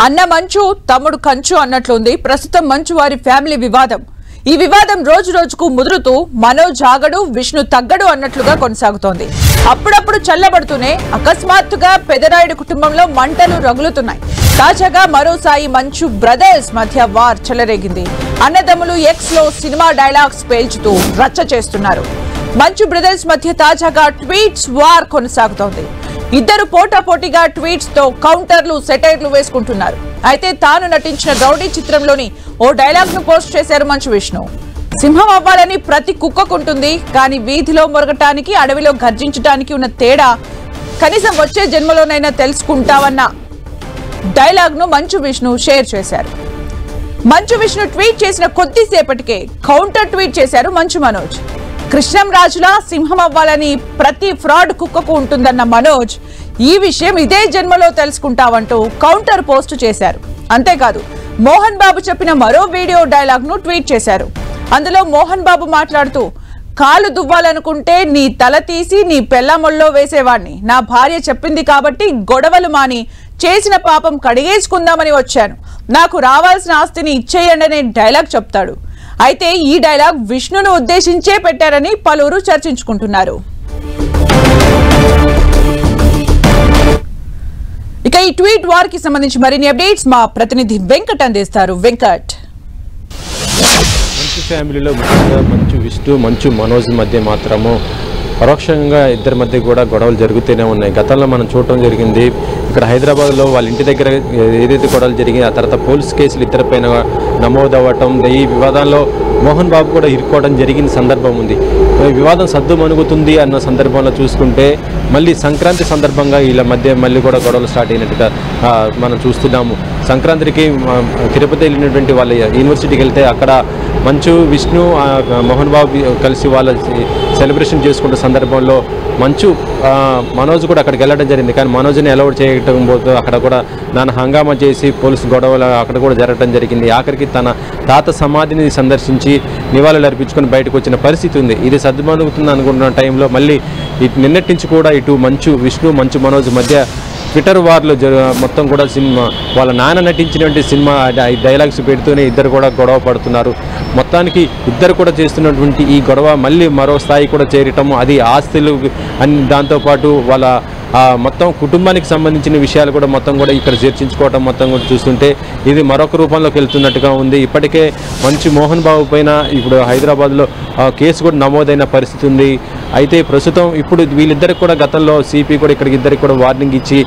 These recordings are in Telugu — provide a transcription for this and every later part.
అన్న మంచు తమ్ముడు కంచు అన్నట్లుంది ప్రస్తుతం మంచు వారి ఫ్యామిలీ వివాదం. ఈ వివాదం రోజు రోజుకు ముదురుతూ మనోజ్ ఆగడు, విష్ణు తగ్గడు అన్నట్లుగా కొనసాగుతోంది. అప్పుడప్పుడు చల్లబడుతూనే అకస్మాత్తుగా పెదరాయుడు కుటుంబంలో మంటలు రగులుతున్నాయి. తాజాగా మరోసారి మంచు బ్రదర్స్ మధ్య వార్ చెలరేగింది. అన్నదమ్ములు ఎక్స్ లో సినిమా డైలాగ్స్ పేల్చుతూ రచ్చ చేస్తున్నారు. మంచు బ్రదర్స్ మధ్య తాజాగా ట్వీట్స్ వార్ కొనసాగుతోంది. ఇద్దరు పోటాపోటీగా ట్వీట్స్ తో కౌంటర్లు, సెటైర్లు వేసుకుంటున్నారు. అయితే తాను నటించిన రౌడీ చిత్రంలోని ఓ డైలాగ్ ను పోస్ట్ చేశారు మంచు విష్ణు. సింహం అవ్వాలని ప్రతి కుక్కకుంటుంది, కానీ వీధిలో మొరగటానికి, అడవిలో గర్జించడానికి ఉన్న తేడా కనీసం వచ్చే జన్మలోనైనా తెలుసుకుంటావన్న డైలాగ్ ను మంచు విష్ణు షేర్ చేశారు. మంచు విష్ణు ట్వీట్ చేసిన కొద్దిసేపటికే కౌంటర్ ట్వీట్ చేశారు మంచు మనోజ్. కృష్ణం రాజులా సింహం అవ్వాలని ప్రతి ఫ్రాడ్ కుక్కకు ఉంటుందన్న మనోజ్ ఈ విషయం ఇదే జన్మలో తెలుసుకుంటావంటూ కౌంటర్ పోస్ట్ చేశారు. అంతేకాదు మోహన్ బాబు చెప్పిన మరో వీడియో డైలాగ్ ను ట్వీట్ చేశారు. అందులో మోహన్ బాబు మాట్లాడుతూ, కాలు దువ్వాలనుకుంటే నీ తల తీసి నీ పెళ్ళామొల్లో వేసేవాణ్ణి. నా భార్య చెప్పింది కాబట్టి గొడవలు మాని చేసిన పాపం కడిగేసుకుందామని వచ్చాను. నాకు రావాల్సిన ఆస్తిని ఇచ్చేయండి అనే డైలాగ్ చెప్తాడు. అయితే ఈ డైలాగ్ విష్ణును ఉద్దేశించే పెట్టారని పలువురు చర్చించుకుంటున్నారు. ఇక ఈ ట్వీట్ వార్ కి సంబంధించి మరిన్ని అప్డేట్స్ మా ప్రతినిధి వెంకట్ అందిస్తారు. వెంకట్, మంచు ఫ్యామిలీలో ముఖ్యంగా మంచు విష్ణు, మంచు మనోజ్ మధ్య మాత్రము పరోక్షంగా ఇద్దరి మధ్య కూడా గొడవలు జరుగుతూనే ఉన్నాయి. గతంలో మనం చూడటం జరిగింది. ఇక్కడ హైదరాబాద్లో వాళ్ళ ఇంటి దగ్గర ఏదైతే గొడవలు జరిగింది, ఆ తర్వాత పోలీస్ కేసులు ఇద్దరిపైన నమోదవ్వటం, ఈ వివాదాల్లో మోహన్ బాబు కూడా ఇరుక్కోవడం జరిగిన సందర్భం ఉంది. వివాదం సద్దు మణుగుతుంది అన్న సందర్భంలో చూసుకుంటే మళ్ళీ సంక్రాంతి సందర్భంగా వీళ్ళ మధ్య మళ్ళీ కూడా గొడవలు స్టార్ట్ అయినట్టుగా మనం చూస్తున్నాము. సంక్రాంతికి తిరుపతి వెళ్ళినటువంటి వాళ్ళ యూనివర్సిటీకి వెళ్తే అక్కడ మంచు విష్ణు, మోహన్ బాబు కలిసి వాళ్ళ సెలబ్రేషన్ చేసుకున్న సందర్భంలో మంచు మనోజ్ కూడా అక్కడికి వెళ్ళడం జరిగింది. కానీ మనోజ్ని అలౌడ్ చేయటం పోతూ అక్కడ కూడా నాన్న హంగామా చేసి పోలీసు గొడవలు అక్కడ కూడా జరగడం జరిగింది. ఆఖరికి తన తాత సమాధిని సందర్శించి నివాళులు అర్పించుకొని బయటకు వచ్చిన పరిస్థితి ఉంది. ఇది సర్దుమణుగుతుంది అనుకున్న టైంలో మళ్ళీ నిన్నటి నుంచి కూడా ఇటు మంచు విష్ణు, మంచు మనోజ్ మధ్య ట్విట్టర్ వార్లు మొత్తం కూడా సినిమా వాళ్ళ నాన్న నటించినటువంటి సినిమా డైలాగ్స్ పెడుతూనే ఇద్దరు కూడా గొడవ పడుతున్నారు. మొత్తానికి ఇద్దరు కూడా చేస్తున్నటువంటి ఈ గొడవ మళ్ళీ మరో స్థాయి కూడా చేరటము, అది ఆస్తులు అని దాంతోపాటు వాళ్ళ మొత్తం కుటుంబానికి సంబంధించిన విషయాలు కూడా మొత్తం కూడా ఇక్కడ చర్చించుకోవటం మొత్తం కూడా చూస్తుంటే ఇది మరొక రూపంలోకి వెళ్తున్నట్టుగా ఉంది. ఇప్పటికే మంచు మోహన్ బాబు పైన ఇప్పుడు హైదరాబాద్లో కేసు కూడా నమోదైన పరిస్థితి ఉంది. అయితే ప్రస్తుతం ఇప్పుడు వీళ్ళిద్దరికి కూడా గతంలో సిపి కూడా ఇక్కడికి ఇద్దరికి కూడా వార్నింగ్ ఇచ్చి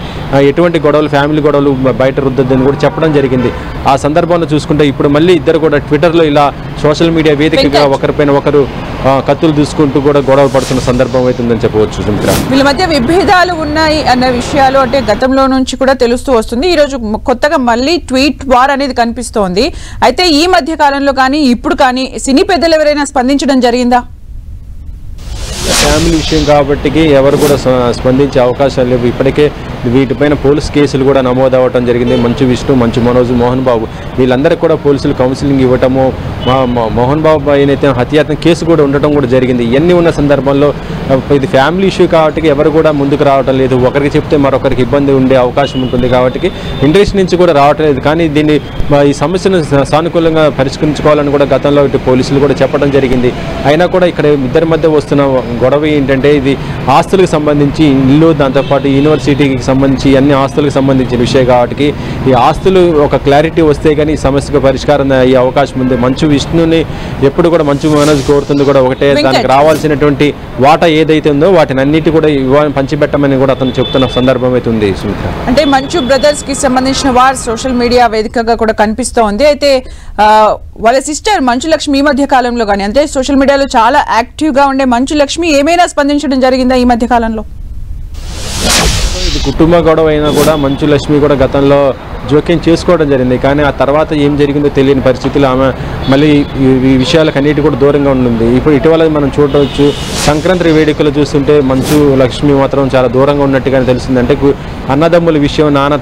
ఎటువంటి గొడవలు, ఫ్యామిలీ గొడవలు బయట రుద్దొద్దని కూడా చెప్పడం జరిగింది. ఆ సందర్భంలో చూసుకుంటే ఇప్పుడు మళ్ళీ ఇద్దరు కూడా ట్విట్టర్లో ఇలా సోషల్ మీడియా వేదికగా ఒకరిపైన ఒకరు కత్తులు దూసుకుంటూ కూడా గొడవలు పడుతున్న సందర్భం అవుతుందని చెప్పవచ్చు. వీళ్ళ మధ్య విభేదాలు ఉన్నాయి అన్న విషయాలు అంటే గతంలో నుంచి కూడా తెలుస్తూ వస్తుంది. ఈ రోజు కొత్తగా మళ్ళీ ట్వీట్ వార్ అనేది కనిపిస్తోంది. అయితే ఈ మధ్య కాలంలో కానీ ఇప్పుడు కానీ సినీ పెద్దలు ఎవరైనా స్పందించడం జరిగిందా? ఫ్యామిలీ విషయం కాబట్టి ఎవరు కూడా స్పందించే అవకాశాలు లేవు. ఇప్పటికే వీటిపైన పోలీస్ కేసులు కూడా నమోదవటం జరిగింది. మంచు విష్ణు, మంచు మనోజ్, మోహన్ బాబు వీళ్ళందరికీ కూడా పోలీసులు కౌన్సిలింగ్ ఇవ్వటము, మోహన్ బాబు అయినైతే హత్యాయత్నం కేసు కూడా ఉండటం కూడా జరిగింది. ఇవన్నీ ఉన్న సందర్భంలో ఇది ఫ్యామిలీ ఇష్యూ కాబట్టి ఎవరు కూడా ముందుకు రావటం లేదు. ఒకరికి చెప్తే మరొకరికి ఇబ్బంది ఉండే అవకాశం ఉంటుంది కాబట్టి ఇండస్ట్రీ నుంచి కూడా రావటం లేదు. కానీ దీన్ని ఈ సమస్యను సానుకూలంగా పరిష్కరించుకోవాలని కూడా గతంలో ఇటు పోలీసులు కూడా చెప్పడం జరిగింది. అయినా కూడా ఇక్కడ ఇద్దరి మధ్య వస్తున్న గొడవ ఏంటంటే ఇది ఆస్తులకు సంబంధించి ఇల్లు, దాంతోపాటు యూనివర్సిటీకి సంబంధించి అన్ని ఆస్తులకు సంబంధించిన విషయం కాబట్టి ఈ ఆస్తులు ఒక క్లారిటీ వస్తే కానీ ఈ సమస్యకు పరిష్కారం అయ్యే అవకాశం ఉంది. మంచు విష్ణుని ఎప్పుడు కూడా మంచు మనోజ్ కోరుతుంది కూడా ఒకటే, దానికి రావాల్సినటువంటి వాటా ఏదైతే ఉందో వాటిని అన్నిటి కూడా పంచిపెట్టమని కూడా అతను చెప్తున్న సందర్భం అయితే ఉంది. అంటే మంచు బ్రదర్స్ కి సంబంధించిన వార్ సోషల్ మీడియా వేదికగా కూడా కనిపిస్తోంది. అయితే వాళ్ళ సిస్టర్ మంచు లక్ష్మి ఈ మధ్య కాలంలో కానీ అంటే సోషల్ మీడియాలో చాలా యాక్టివ్ గా ఉండే మంచు లక్ష్మి ఏమైనా స్పందించడం జరిగిందా ఈ మధ్య కాలంలో? ఇది కుటుంబ గొడవ అయినా కూడా మంచు లక్ష్మి కూడా గతంలో జోక్యం చేసుకోవడం జరిగింది. కానీ ఆ తర్వాత ఏం జరిగిందో తెలియని పరిస్థితుల్లో ఆమె మళ్ళీ ఈ విషయాలకు అన్నిటి కూడా దూరంగా ఉంటుంది. ఇప్పుడు ఇటీవల మనం చూడవచ్చు సంక్రాంతి వేడుకలు చూస్తుంటే మంచు లక్ష్మి మాత్రం చాలా దూరంగా ఉన్నట్టుగానే తెలిసింది. అంటే అన్నదమ్ముల విషయం, నాన్న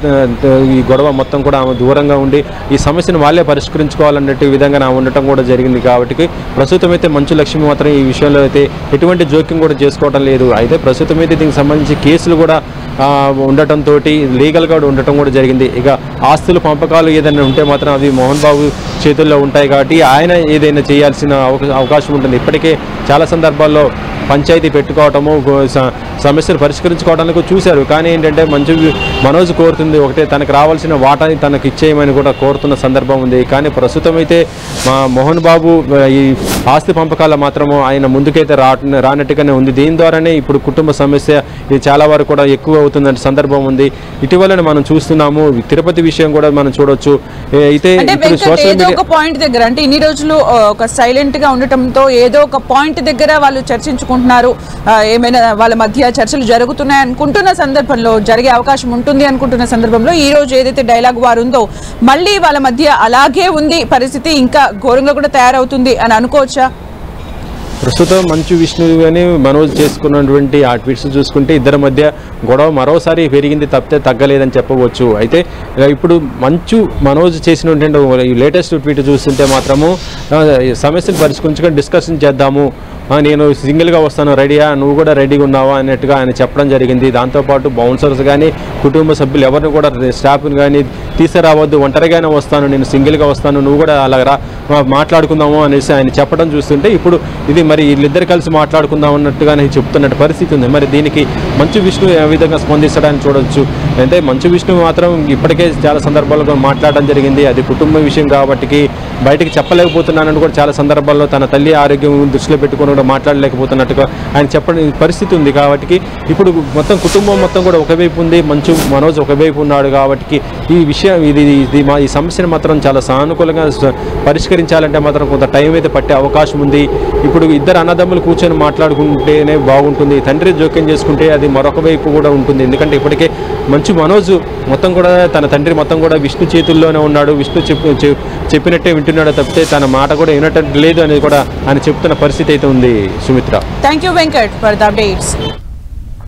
ఈ గొడవ మొత్తం కూడా ఆమె దూరంగా ఉండి ఈ సమస్యను వాళ్ళే పరిష్కరించుకోవాలన్నట్టు విధంగా ఆమె ఉండటం కూడా జరిగింది. కాబట్టి ప్రస్తుతం అయితే మంచు లక్ష్మి మాత్రం ఈ విషయంలో అయితే ఎటువంటి జోక్యం కూడా చేసుకోవడం లేదు. అయితే ప్రస్తుతం అయితే దీనికి సంబంధించి కేసులు కూడా ఉండటంతో లీగల్గా ఉండటం కూడా జరిగింది. ఇక ఆస్తుల పంపకాలు ఏదైనా ఉంటే మాత్రం అవి మోహన్ బాబు చేతుల్లో ఉంటాయి కాబట్టి ఆయన ఏదైనా చేయాల్సిన అవకాశం ఉంటుంది. ఇప్పటికే చాలా సందర్భాల్లో పంచాయతీ పెట్టుకోవటము, సమస్యలు పరిష్కరించుకోవడానికి చూశారు. కానీ ఏంటంటే మనోజ్ కోరుతుంది ఒకటే, తనకు రావాల్సిన వాటాని తనకు ఇచ్చేయమని కూడా కోరుతున్న సందర్భం ఉంది. కానీ ప్రస్తుతం అయితే మా మోహన్ బాబు ఈ ఆస్తి పంపకాల మాత్రము ఆయన ముందుకైతే రానట్టుగానే ఉంది. దీని ద్వారానే ఇప్పుడు కుటుంబ సమస్య ఇది చాలా వరకు కూడా ఎక్కువ అవుతుందనే సందర్భం ఉంది. ఇటీవలనే మనం చూస్తున్నాము, తిరుపతి విషయం కూడా మనం చూడొచ్చు. అయితే ఒక పాయింట్ దగ్గర అంటే ఇన్ని రోజులు ఒక సైలెంట్ గా ఉండటంతో ఏదో ఒక పాయింట్ దగ్గర వాళ్ళు చర్చించుకుంటున్నారు, ఏమైనా వాళ్ళ మధ్య చర్చలు జరుగుతున్నాయి అనుకుంటున్న సందర్భంలో, జరిగే అవకాశం ఉంటుంది అనుకుంటున్న సందర్భంలో ఈ రోజు ఏదైతే డైలాగ్ వారు ఉందో మళ్ళీ వాళ్ళ మధ్య అలాగే ఉంది పరిస్థితి, ఇంకా ఘోరంగా కూడా తయారవుతుంది అని అనుకోవచ్చా? ప్రస్తుతం మంచు విష్ణు అని మనోజ్ చేసుకున్నటువంటి ఆ ట్వీట్స్ చూసుకుంటే ఇద్దరి మధ్య గొడవ మరోసారి పెరిగింది తప్పితే తగ్గలేదని చెప్పవచ్చు. అయితే ఇప్పుడు మనోజ్ చేసినటువంటి లేటెస్ట్ ట్వీట్ చూస్తుంటే మాత్రము సమస్యను పరిష్కరించుకొని డిస్కషన్ చేద్దాము, నేను సింగిల్గా వస్తాను, రెడీయా, నువ్వు కూడా రెడీగా ఉన్నావా అన్నట్టుగా ఆయన చెప్పడం జరిగింది. దాంతోపాటు బౌన్సర్స్ కానీ కుటుంబ సభ్యులు ఎవరిని కూడా స్టాఫ్ని కానీ తీసుకురావద్దు, ఒంటరిగానే వస్తాను, నేను సింగిల్గా వస్తాను, నువ్వు కూడా అలా మాట్లాడుకుందాము అనేసి ఆయన చెప్పడం చూస్తుంటే ఇప్పుడు ఇది మరి వీళ్ళిద్దరు కలిసి మాట్లాడుకుందాం అన్నట్టుగానే చెప్తున్నట్టు పరిస్థితి ఉంది. మరి దీనికి మంచు విష్ణు ఏ విధంగా స్పందించడానికి చూడవచ్చు. అంటే మంచు విష్ణు మాత్రం ఇప్పటికే చాలా సందర్భాల్లో మాట్లాడడం జరిగింది, అది కుటుంబ విషయం కాబట్టి బయటకు చెప్పలేకపోతున్నానని కూడా చాలా సందర్భాల్లో తన తల్లి ఆరోగ్యం దృష్టిలో పెట్టుకుని కూడా మాట్లాడలేకపోతున్నట్టుగా ఆయన చెప్పడం పరిస్థితి ఉంది. కాబట్టి ఇప్పుడు మొత్తం కుటుంబం మొత్తం కూడా ఒకవైపు ఉంది, మనోజ్ ఒకవైపు ఉన్నాడు. కాబట్టి ఈ విషయం ఈ సమస్యను మాత్రం చాలా సానుకూలంగా పరిష్కరించాలంటే మాత్రం కొంత టైం అయితే పట్టే అవకాశం ఉంది. ఇప్పుడు ఇద్దరు అన్నదమ్ములు కూర్చొని మాట్లాడుకుంటేనే బాగుంటుంది, తండ్రి జోక్యం చేసుకుంటే అది మరొక వైపు కూడా ఉంటుంది. ఎందుకంటే ఇప్పటికే మనోజ్ మొత్తం కూడా తన తండ్రి మొత్తం కూడా విష్ణు చేతుల్లోనే ఉన్నాడు, విష్ణు చెప్పినట్టే వింటున్నాడు తప్పితే తన మాట కూడా వినటం లేదు అనేది కూడా ఆయన చెప్తున్న పరిస్థితి అయితే ఉంది. Sumitra, thank you Venkat for the updates.